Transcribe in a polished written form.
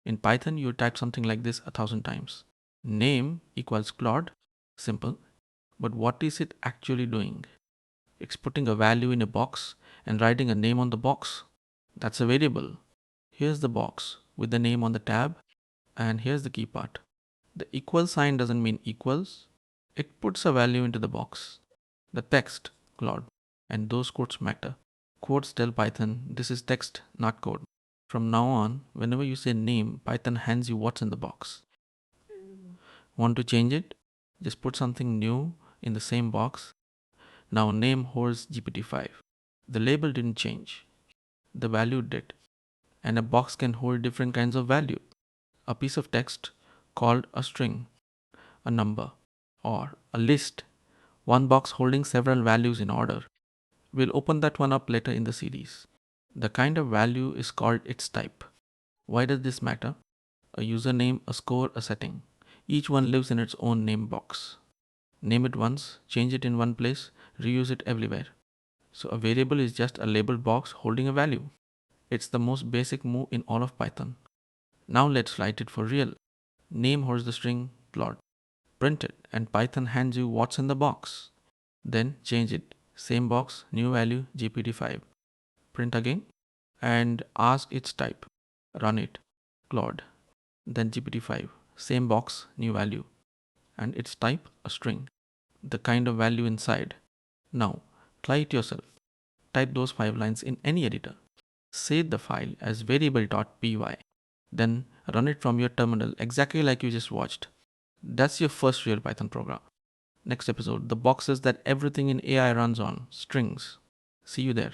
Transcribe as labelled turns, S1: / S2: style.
S1: In Python, you type something like this 1,000 times. Name equals Claude, simple. But what is it actually doing? It's putting a value in a box and writing a name on the box. That's a variable. Here's the box with the name on the tab, and here's the key part. The equal sign doesn't mean equals. It puts a value into the box. The text, Claude, and those quotes matter. Quotes tell Python this is text, not code. From now on, whenever you say name, Python hands you what's in the box. Want to change it? Just put something new in the same box. Now name holds GPT-5. The label didn't change. The value did. And a box can hold different kinds of value. A piece of text called a string, a number, or a list. One box holding several values in order. We'll open that one up later in the series. The kind of value is called its type. Why does this matter? A username, a score, a setting. Each one lives in its own name box. Name it once, change it in one place, reuse it everywhere. So a variable is just a labeled box holding a value. It's the most basic move in all of Python. Now let's write it for real. Name holds the string Claude. Print it and Python hands you what's in the box. Then change it. Same box, new value, GPT-5. Print again and ask its type. Run it. Claude. Then GPT-5. Same box, new value. And its type, a string. The kind of value inside. Now, try it yourself. Type those 5 lines in any editor. Save the file as variable.py. Then run it from your terminal exactly like you just watched. That's your first real Python program. Next episode, the boxes that everything in AI runs on, strings. See you there.